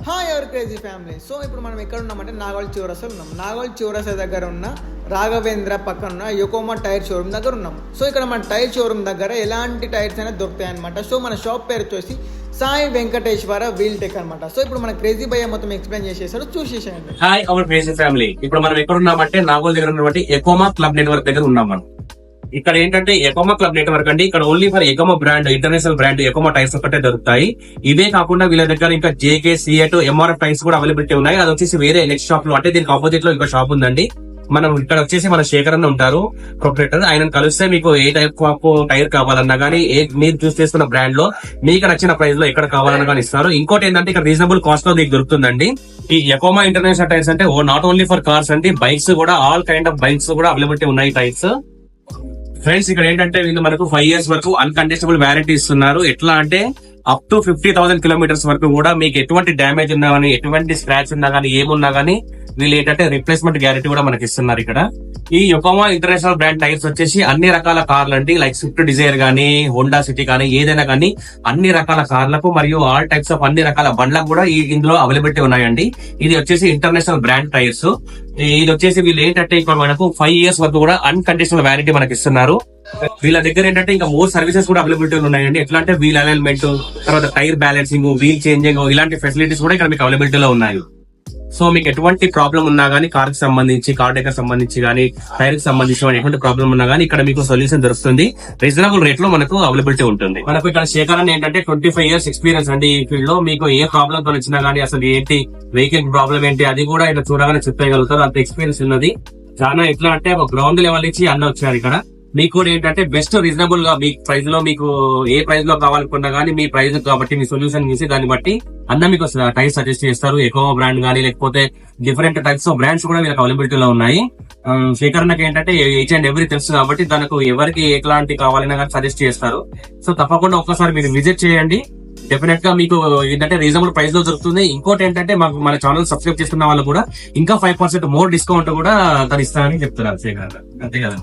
Hi ever crazy family. So ఇప్పుడు మనం ఎక్కడ ఉన్నామంటే నాగోల్ చౌరస్తా ఉన్నాం. నాగోల్ చౌరస్తా దగ్గర ఉన్న రాఘవేంద్ర పక్కన ఉన్న యోకోమా టైర్ షోరూమ్ దగ్గర ఉన్నాం. సో ఇక్కడ మన టైర్ షోరూమ్ దగ్గర ఎలాంటి టైర్స్ అయినా దొరుకుతాయి అనమాట. సో మన షాప్ పేరు వచ్చేసి సాయి వెంకటేశ్వర వీల్ టెక్ అనమాట. సో ఇప్పుడు మన క్రేజీ భయ్య మొత్తం ఎక్స్ప్లెయిన్ చేసేసాడు, చూసేసేయండి. Hi our crazy family. ఇప్పుడు మనం ఎక్కడ ఉన్నామంటే నాగోల్ దగ్గర ఉన్నటువంటి ఎకోమా క్లబ్ నెట్వర్క్ దగ్గర ఉన్నాం మనం. ఇక్కడ ఏంటంటే ఎకోమా క్లబ్ నెట్వర్క్ అండి. ఇక్కడ only for Ecoma brand, international brand Ecoma tyres ఒకటే దొరుకుతాయి. ఇవే కాకుండా వీళ్ళ దగ్గర ఇంకా జేకే, సిఎట్, ఎంఆర్ఎఫ్ టైర్స్ కూడా అవైలబిలిటీ ఉన్నాయి. అది వచ్చేసి వేరే నెక్స్ట్ షాప్ లో, అంటే దీనికి ఆపోజిట్ లో ఇంకో షాప్ ఉందండి. మనం ఇక్కడ వచ్చేసి మన శేఖర్ అన్న ఉంటారు, ప్రొపరేటర్. ఆయన కలిస్తే మీకు ఏ టైప్ ఆఫ్ టైర్ కావాలన్నా గానీ, మీరు చూస్ చేసుకున్న బ్రాండ్ లో మీకు నచ్చిన ప్రైస్ లో ఎక్కడ కావాలన్నా కానీ ఇస్తారు. ఇంకోటి ఏంటంటే ఇక్కడ రీజనబుల్ కాస్ట్ లో మీకు దొరుకుతుందండి. ఈ ఎకోమా ఇంటర్నేషనల్ టైర్స్ అంటే నాట్ ఓన్లీ ఫర్ కార్స్ అండి, బైక్స్ కూడా, ఆల్ కైండ్ ఆఫ్ బైక్స్ కూడా అవైలబిలిటీ ఉన్నాయి టైర్స్. ఫ్రెండ్స్ ఇక్కడ ఏంటంటే వీళ్ళు మనకు 5 years వరకు అన్కంటెస్టబుల్ వ్యారంటీ ఇస్తున్నారు. ఎట్లా అంటే అప్ టు 50,000 kilometers వరకు కూడా మీకు ఎటువంటి డ్యామేజ్ ఉన్నా గానీ, ఎటువంటి స్క్రాచ్ ఉన్నా గానీ, ఏమున్నా గానీ వీళ్ళు ఏంటంటే రిప్లేస్మెంట్ గ్యారెంటీ కూడా మనకి ఇస్తున్నారు ఇక్కడ. ఈ యొకోమా ఇంటర్నేషనల్ బ్రాండ్ టైర్స్ వచ్చేసి అన్ని రకాల కార్లు అండి, లైక్ స్విఫ్ట్ డిజైర్ గానీ, హోండా సిటీ కానీ, ఏదైనా కానీ అన్ని రకాల కార్లకు మరియు ఆల్ టైప్స్ ఆఫ్ అన్ని రకాల బండ్లకు కూడా ఇందులో అవైలబిలిటీ ఉన్నాయండి. ఇది వచ్చేసి ఇంటర్నేషనల్ బ్రాండ్ టైర్స్. ఇది వచ్చేసి వీళ్ళు ఏంటంటే ఇక్కడ మనకు 5 years వరకు కూడా అన్కండిషనల్ వ్యారంటీ మనకి ఇస్తున్నారు. వీళ్ళ దగ్గర ఏంటంటే ఇంకా మోర్ సర్వీసెస్ కూడా అవైలబిలిటీ ఉన్నాయండి. ఎట్లా అంటే వీల్ అలైన్మెంట్, తర్వాత టైర్ బ్యాలెన్సింగ్, వీల్ చేంజింగ్, ఇలాంటి ఫెసిలిటీస్ కూడా ఇక్కడ మీకు అవైలబిలిటీలో ఉన్నాయి. సో మీకు ఎటువంటి ప్రాబ్లం ఉన్నా గానీ, కార్ కి సంబంధించి, కార్ డెక్ సంబంధించి గానీ, టైర్ కి సంబంధించి ఎటువంటి ప్రాబ్లం ఉన్నా గానీ ఇక్కడ మీకు సొల్యూషన్ దొరుకుతుంది. రీజనబుల్ రేట్ లో మనకు అవైలబిలిటీ ఉంటుంది. మనకు ఇక్కడ శేఖర్ అని ఏంటంటే 25 years ఎక్స్పీరియన్స్ అండి ఈ ఫీల్డ్ లో. మీకు ఏ ప్రాబ్లం తో వచ్చినా గానీ, అసలు ఏంటి వెహికల్ ప్రాబ్లం ఏంటి అది కూడా ఇక్కడ చూడగానే చెప్పగలుగుతారు. అంత ఎక్స్పీరియన్స్ ఉన్నది. చాలా ఎట్లా అంటే ఒక గ్రౌండ్ లెవెల్ నుంచి అన్న వచ్చారు ఇక్కడ. మీకు కూడా ఏంటంటే బెస్ట్ రీజనబుల్ గా మీ ప్రైస్ లో, మీకు ఏ ప్రైస్ లో కావాలనుకున్నా గానీ మీ ప్రైస్ కాబట్టి మీ సొల్యూషన్ చూసి దాన్ని బట్టి అన్న మీకు టైర్ సజెస్ట్ చేస్తారు. ఎకోమా బ్రాండ్ గానీ, లేకపోతే డిఫరెంట్ టైప్స్ ఆఫ్ బ్రాండ్స్ కూడా మీకు అవైలబిలిటీలో ఉన్నాయి. శేఖర్ అన్నకి ఏంటంటే ఈచ్ అండ్ ఎవ్రీ తెలుసు కాబట్టి తనకు ఎవరికి ఎట్లాంటి కావాలన్నా కానీ సజెస్ట్ చేస్తారు. సో తప్పకుండా ఒక్కసారి మీరు విజిట్ చేయండి. డెఫినెట్ గా మీకు ఏంటంటే రీజనబుల్ ప్రైస్ లో దొరుకుతుంది. ఇంకోటి ఏంటంటే మాకు మన ఛానల్ సబ్స్క్రైబ్ చేసుకున్న వాళ్ళు కూడా ఇంకా 5% మోర్ డిస్కౌంట్ కూడా తను ఇస్తారని చెప్తున్నారు శేఖర్. అంతే కదా.